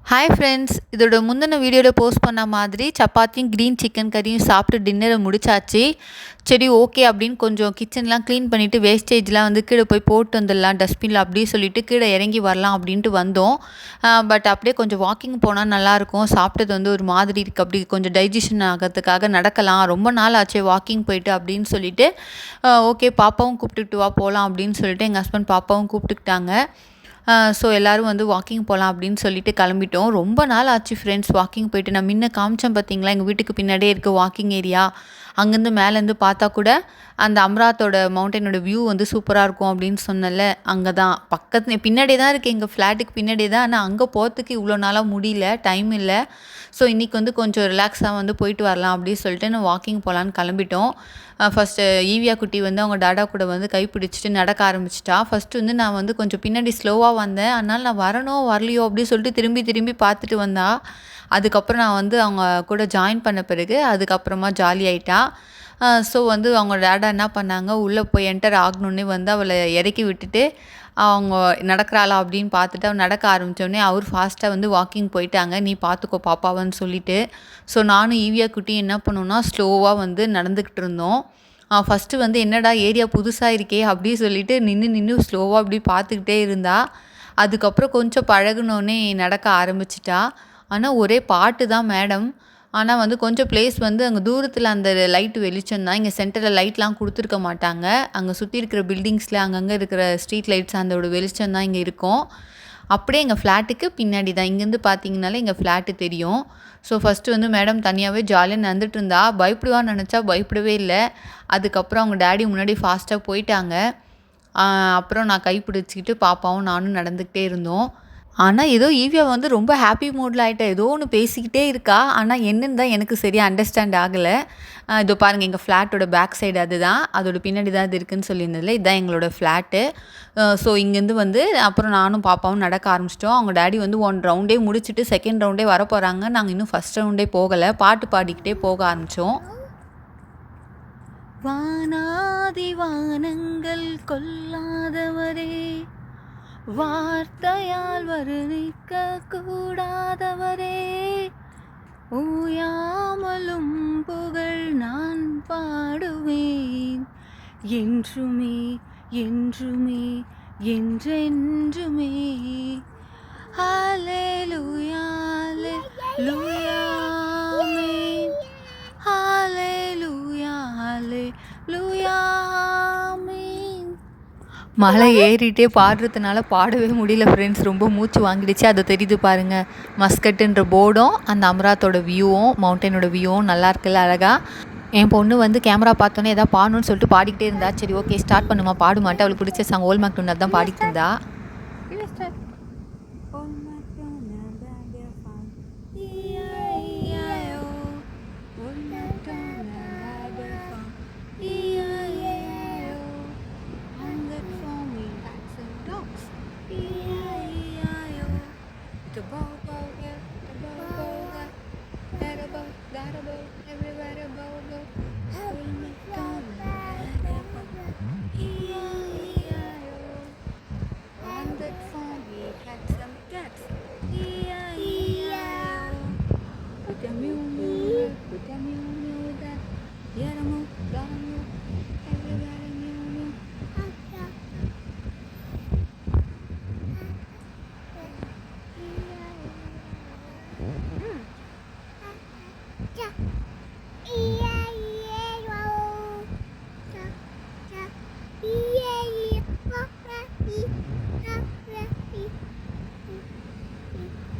Hi friends, இதோட முந்தின வீடியோவில் போஸ்ட் பண்ண மாதிரி சப்பாத்தியும் க்ரீன் சிக்கன் கறியும் சாப்பிட்டு டின்னரை முடிச்சாச்சு. சரி ஓகே அப்படின்னு கொஞ்சம் கிச்சன்லாம் க்ளீன் பண்ணிவிட்டு வேஸ்டேஜ்லாம் வந்து கீழே போய் போட்டு வந்துடலாம் டஸ்ட்பினில் அப்படி சொல்லிட்டு கீழே இறங்கி வரலாம் அப்படின்ட்டு வந்தோம். பட் அப்படியே கொஞ்சம் வாக்கிங் போனால் நல்லாயிருக்கும். சாப்பிட்டது வந்து ஒரு மாதிரி இருக்குது, அப்படி கொஞ்சம் டைஜஷன் ஆகிறதுக்காக நடக்கலாம். ரொம்ப நாள் ஆச்சு வாக்கிங் போயிட்டு அப்படின்னு சொல்லிட்டு ஓகே பாப்பாவும் கூப்பிட்டுட்டு வா போகலாம் அப்படின்னு சொல்லிட்டு எங்கள் ஹஸ்பண்ட் பாப்பாவும் கூப்பிட்டுக்கிட்டாங்க. ஸோ எல்லோரும் வந்து வாக்கிங் போகலாம் அப்படின்னு சொல்லிட்டு கிளம்பிட்டோம். ரொம்ப நாள் ஆச்சு ஃப்ரெண்ட்ஸ் வாக்கிங் போயிட்டு. நான் முன்ன காமிச்சேன் பார்த்தீங்களா, எங்கள் வீட்டுக்கு பின்னாடியே இருக்க வாக்கிங் ஏரியா. அங்கேருந்து மேலேருந்து பார்த்தா கூட அந்த அம்ராத்தோட மவுண்டனோட வியூ வந்து சூப்பராக இருக்கும் அப்படின்னு சொன்னல. அங்கே தான் பக்கத்து பின்னாடியே தான் இருக்குது, எங்கள் ஃப்ளாட்டுக்கு பின்னாடியே தான். ஆனால் அங்கே போகிறதுக்கு இவ்வளோ நாளாக முடியல, டைம் இல்லை. ஸோ இன்றைக்கி வந்து கொஞ்சம் ரிலாக்ஸாக வந்து போயிட்டு வரலாம் அப்படின்னு சொல்லிட்டு நான் வாக்கிங் போகலான்னு கிளம்பிட்டோம். ஃபஸ்ட்டு ஈவியா குட்டி வந்து அவங்க டாடா கூட வந்து கைப்பிடிச்சிட்டு நடக்க ஆரம்பிச்சிட்டா. ஃபஸ்ட்டு வந்து நான் வந்து கொஞ்சம் பின்னாடி ஸ்லோவாக வந்தேன். அதனால் நான் வரலையோ அப்படின்னு சொல்லிட்டு திரும்பி திரும்பி பார்த்துட்டு வந்தா. அதுக்கப்புறம் நான் வந்து அவங்க கூட ஜாயின் பண்ண பிறகு அதுக்கப்புறமா ஜாலியாயிட்டா. ஸோ வந்து அவங்க டாடா என்ன பண்ணாங்க, உள்ளே போய் என்டர் ஆகணுன்னே வந்து அவளை இறக்கி விட்டுட்டு அவங்க நடக்கிறாளா அப்படின்னு பார்த்துட்டு அவள் நடக்க ஆரம்பித்தோடனே அவர் ஃபாஸ்ட்டாக வந்து வாக்கிங் போயிட்டாங்க. நீ பார்த்துக்கோ பாப்பாவன்னு சொல்லிட்டு. ஸோ நானும் ஈவியா குட்டியும் என்ன பண்ணோன்னா ஸ்லோவாக வந்து நடந்துக்கிட்டு இருந்தோம். ஃபஸ்ட்டு வந்து என்னடா ஏரியா புதுசாக இருக்கே அப்படி சொல்லிட்டு நின்று ஸ்லோவாக அப்படி பார்த்துக்கிட்டே இருந்தா. அதுக்கப்புறம் கொஞ்சம் பழகுனோடனே நடக்க ஆரம்பிச்சிட்டா. ஆனால் ஒரே பாட்டு தான் மேடம். ஆனால் வந்து கொஞ்சம் பிளேஸ் வந்து அங்கே தூரத்தில் அந்த லைட்டு வெளிச்சம் தான். இங்கே சென்டரில் லைட்லாம் கொடுத்துருக்க மாட்டாங்க. அங்கே சுற்றி இருக்கிற பில்டிங்ஸில் அங்கங்கே இருக்கிற ஸ்ட்ரீட் லைட்ஸ் அதோட வெளிச்சம் தான் இங்கே இருக்கும். அப்படியே எங்கள் ஃப்ளாட்டுக்கு பின்னாடி தான். இங்கேருந்து பார்த்தீங்கனாலே எங்கள் ஃப்ளாட்டு தெரியும். ஸோ ஃபஸ்ட்டு வந்து மேடம் தனியாகவே ஜாலியாக நடந்துட்டு இருந்தா. பயப்படுவான்னு நினச்சா பயப்படவே இல்லை. அதுக்கப்புறம் அவங்க டேடி முன்னாடி ஃபாஸ்ட்டாக போயிட்டாங்க. அப்புறம் நான் கைப்பிடிச்சிக்கிட்டு பாப்பாவும் நானும் நடந்துக்கிட்டே இருந்தோம். ஆனால் ஏதோ ஈவியா வந்து ரொம்ப ஹாப்பி மூடில் ஆகிட்டா. ஏதோ ஒன்று பேசிக்கிட்டே இருக்கா. ஆனால் என்னன்னு தான் எனக்கு சரியாக அண்டர்ஸ்டாண்ட் ஆகலை. இதோ பாருங்கள், எங்கள் ஃப்ளாட்டோட பேக் சைடு அதுதான். அதோட பின்னாடி தான் இது இருக்குதுன்னு சொல்லியிருந்ததில்ல, இதுதான் எங்களோட ஃப்ளாட்டு. ஸோ இங்கேருந்து வந்து அப்புறம் நானும் பாப்பாவும் நடக்க ஆரம்பிச்சிட்டோம். அவங்க டேடி வந்து 1 ரவுண்டே முடிச்சுட்டு 2nd ரவுண்டே வர போகிறாங்க. நாங்கள் இன்னும் ஃபஸ்ட் ரவுண்டே போகலை. பாட்டு பாடிக்கிட்டே போக ஆரம்பித்தோம். வானாதி வானங்கள் கொல்லாதவரே, வார்த்தையால் வர்ணிக்க கூடாதவரே, ஓயாமலும் புகழ் நான் பாடுவேன், என்றுமே என்றுமே என்றென்றுமே. ஹல்லேலூயா ஹல்லேலூயா ஆமென். ஹல்லேலூயா ஹல்லேலூயா ஆமென். மலை ஏறிட்டே பாடுறதுனால பாடவே முடியல ஃப்ரெண்ட்ஸ். ரொம்ப மூச்சு வாங்கிடுச்சு. அது தெரியுது பாருங்கள், மஸ்கட்டுன்ற போர்டும் அந்த அம்ராத்தோட வியூவும் மவுண்டனோட வியூவும் நல்லா இருக்குல்ல அழகாக. என் பொண்ணு வந்து கேமரா பார்த்தோன்னே எதாவது பாடணும்னு சொல்லிட்டு பாடிக்கிட்டே இருந்தா. சரி ஓகே ஸ்டார்ட் பண்ணுமா, பாடுமாட்டேன். அவளுக்கு பிடிச்ச சாங் ஓல் மேக்டோன் தான் பாடிட்டு இருந்தா.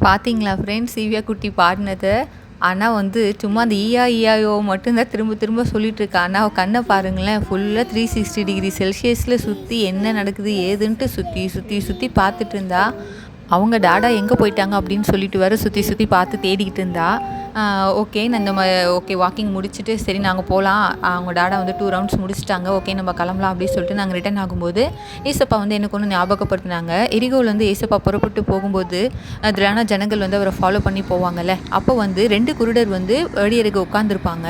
பார்த்தீங்களா ஃப்ரெண்ட்ஸ் ஈவியா குட்டி பாடினதை? ஆனால் வந்து சும்மா அந்த ஈயாயோ மட்டும்தான் திரும்ப திரும்ப சொல்லிகிட்டு இருக்கா. ஆனால் அவள் கண்ணை பாருங்களேன், ஃபுல்லாக 360 டிகிரி செல்சியஸில் சுற்றி என்ன நடக்குது ஏதுன்ட்டு சுற்றி சுற்றி சுற்றி பார்த்துட்டு இருந்தா. அவங்க டாடா எங்கே போயிட்டாங்க அப்படின்னு சொல்லிட்டு வர சுற்றி சுற்றி பார்த்து தேடிக்கிட்டு இருந்தா. ஓகே நான் இந்த ஓகே வாக்கிங் முடிச்சுட்டு சரி நாங்கள் போகலாம். அவங்க டாடா வந்து 2 ரவுண்ட்ஸ் முடிச்சிட்டாங்க. ஓகே நம்ம கிளம்பலாம் அப்படின்னு சொல்லிட்டு நாங்கள் ரிட்டன் ஆகும்போது ஏசப்பா வந்து எனக்கு ஒன்று ஞாபகப்படுத்தினாங்க. எரிகோவில் வந்து ஏசப்பா புறப்பட்டு போகும்போது அதிலான ஜனங்கள் வந்து அவரை ஃபாலோ பண்ணி போவாங்கல்ல. அப்போ வந்து 2 குருடர் வந்து வழியருகே உட்காந்துருப்பாங்க.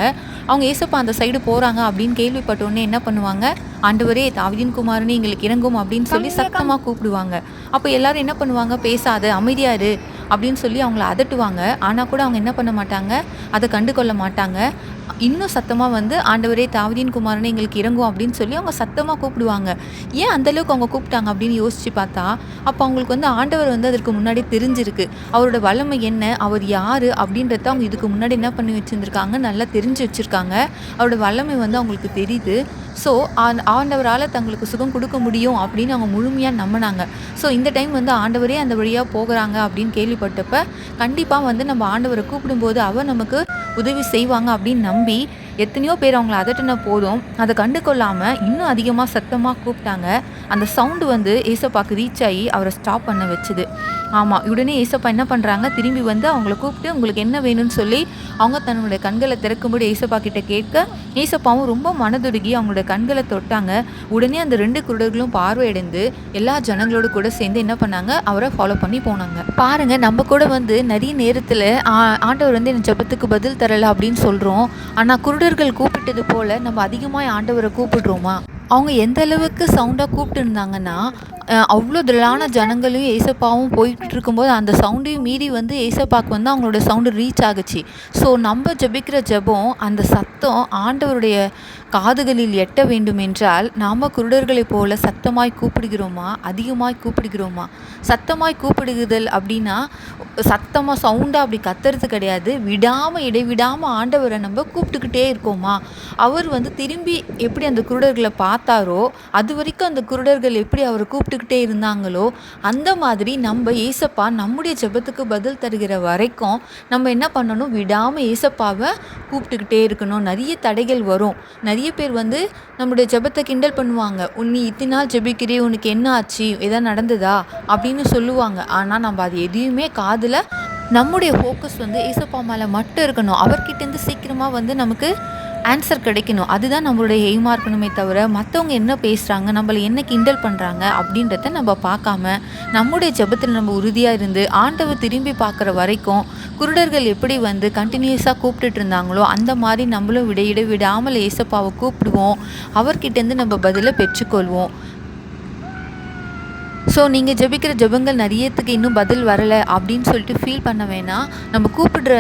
அவங்க ஏசப்பா அந்த சைடு போகிறாங்க அப்படின்னு கேள்விப்பட்டோன்னே என்ன பண்ணுவாங்க, ஆண்டவரே தாவீதின் குமாரனே எங்களுக்கு இறங்கும் அப்படின்னு சொல்லி சத்தமாக கூப்பிடுவாங்க. அப்போ எல்லோரும் என்ன பண்ணுவாங்க, பேசாத அமைதியாரு அப்படின்னு சொல்லி அவங்கள அதட்டுவாங்க. ஆனால் கூட அவங்க என்ன பண்ண மாட்டாங்க, அதை கண்டு கொள்ள மாட்டாங்க. இன்னும் சத்தமாக வந்து ஆண்டவரே தாவீதின் குமாரனே எங்களுக்கு இறங்கும் அப்படின்னு சொல்லி அவங்க சத்தமாக கூப்பிடுவாங்க. ஏன் அந்தளவுக்கு அவங்க கூப்பிட்டாங்க அப்படின்னு யோசித்து பார்த்தா, அப்போ அவங்களுக்கு வந்து ஆண்டவர் வந்து அதற்கு முன்னாடி தெரிஞ்சிருக்கு. அவரோட வல்லமை என்ன, அவர் யார் அப்படின்றத அவங்க இதுக்கு முன்னாடி என்ன பண்ணி வச்சுருந்துருக்காங்க, நல்லா தெரிஞ்சு வச்சுருக்காங்க. அவரோட வல்லமை வந்து அவங்களுக்கு தெரியுது. ஸோ ஆண்டவரால் தங்களுக்கு சுகம் கொடுக்க முடியும் அப்படின்னு அவங்க முழுமையாக நம்பினாங்க. ஸோ இந்த டைம் வந்து ஆண்டவரே அந்த வழியாக போகிறாங்க அப்படின்னு கேள்விப்பட்டப்ப கண்டிப்பாக வந்து நம்ம ஆண்டவரை கூப்பிடும்போது அவர் நமக்கு உதவி செய்வாங்க அப்படின்னு நம்பி எத்தனையோ பேர் அவங்கள அதட்டின போதும் அதை கண்டு கொள்ளாமல் இன்னும் அதிகமாக சத்தமாக கூப்பிட்டாங்க. அந்த சவுண்டு வந்து ஏசப்பாக்கு ரீச் ஆகி அவரை ஸ்டாப் பண்ண வச்சுது. ஆமாம், உடனே ஏசப்பா என்ன பண்ணுறாங்க, திரும்பி வந்து அவங்கள கூப்பிட்டு உங்களுக்கு என்ன வேணும்னு சொல்லி அவங்க தன்னுடைய கண்களை திறக்கும்போது ஏசப்பா கிட்ட கேட்க, ஏசப்பாவும் ரொம்ப மனதுருகி அவங்களோட கண்களை தொட்டாங்க. உடனே அந்த 2 குருடர்களும் பார்வையடைந்து எல்லா ஜனங்களோடு கூட சேர்ந்து என்ன பண்ணாங்க, அவரை ஃபாலோ பண்ணி போனாங்க. பாருங்க, நம்ம கூட வந்து நிறைய நேரத்தில் ஆண்டவர் வந்து என் ஜெபத்துக்கு பதில் தரலை அப்படின்னு சொல்கிறோம். ஆனால் குருடர்கள் கூப்பிட்டது போல் நம்ம அதிகமாக ஆண்டவரை கூப்பிடுறோமா? அவங்க எந்த அளவுக்கு சவுண்டாக கூப்பிட்டு இருந்தாங்கன்னா, அவ்வளோ திரளான ஜனங்களையும் ஏசப்பாவும் போயிட்டு இருக்கும்போது அந்த சவுண்டையும் மீறி வந்து ஏசப்பாவுக்கு வந்து அவங்களோட சவுண்டு ரீச் ஆகுச்சு. ஸோ நம்ம ஜெபிக்கிற ஜெபம், அந்த சத்தம் ஆண்டவருடைய காதுகளில் எட்ட வேண்டும் என்றால் நாம் குருடர்களைப் போல சத்தமாய் கூப்பிடுகிறோமா, அதிகமாய் கூப்பிடுகிறோமா? சத்தமாய் கூப்பிடுகுதல் அப்படின்னா சத்தமாக சவுண்டாக அப்படி கத்துறது கிடையாது. விடாமல் இடைவிடாமல் ஆண்டவரை நம்ம கூப்பிட்டுக்கிட்டே இருக்கோமா? அவர் வந்து திரும்பி எப்படி அந்த குருடர்களை பார்த்தாரோ, அது வரைக்கும் அந்த குருடர்கள் எப்படி அவரை கூப்பிட்டுக்கிட்டே இருந்தாங்களோ, அந்த மாதிரி நம்ம ஏசப்பா நம்முடைய ஜெபத்துக்கு பதில் தருகிற வரைக்கும் நம்ம என்ன பண்ணணும், விடாமல் ஏசப்பாவை கூப்பிட்டுக்கிட்டே இருக்கணும். நிறைய தடைகள் வரும். நிறைய பேர் வந்து நம்முடைய ஜெபத்தை கிண்டல் பண்ணுவாங்க. நீ இத்தனை நாள் ஜெபிக்கிறே, உனக்கு என்ன ஆச்சு, எதாவது நடந்ததா அப்படின்னு சொல்லுவாங்க. ஆனால் நம்ம அது எதையுமே காதில் நம்முடைய ஃபோக்கஸ் வந்து ஏசப்பா மேலே மட்டும் இருக்கணும். அவர்கிட்டேருந்து சீக்கிரமாக வந்து நமக்கு ஆன்சர் கிடைக்கணும். அதுதான் நம்மளுடைய எய்மாக இருக்கணுமே தவிர மற்றவங்க என்ன பேசுகிறாங்க, நம்மளை என்ன கிண்டல் பண்ணுறாங்க அப்படின்றத நம்ம பார்க்காம நம்முடைய ஜெபத்தில் நம்ம உறுதியாக இருந்து ஆண்டவர் திரும்பி பார்க்குற வரைக்கும் குருடர்கள் எப்படி வந்து கண்டினியூஸாக கூப்பிட்டுட்டு இருந்தாங்களோ அந்த மாதிரி நம்மளும் விடாமல் ஏசப்பாவை கூப்பிடுவோம். அவர்கிட்டேருந்து நம்ம பதிலை பெற்றுக்கொள்வோம். ஸோ நீங்கள் ஜெபிக்கிற ஜெபங்கள் நிறையத்துக்கு இன்னும் பதில் வரலை அப்படின்னு சொல்லிட்டு ஃபீல் பண்ண வேணாம். நம்ம கூப்பிடுற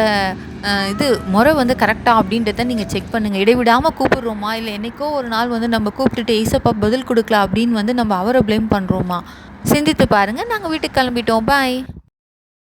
முறை வந்து கரெக்டாக அப்படின்றத நீங்கள் செக் பண்ணுங்கள். இடைவிடாமல் கூப்பிடுறோமா, இல்லை என்றைக்கோ ஒரு நாள் வந்து நம்ம கூப்பிட்டுட்டு ஏசப்பா பதில் கொடுக்கல அப்படின்னு வந்து நம்ம அவரை ப்ளேம் பண்ணுறோமா? சிந்தித்து பாருங்கள். நாங்கள் வீட்டுக்கு கிளம்பிட்டோம். பாய்.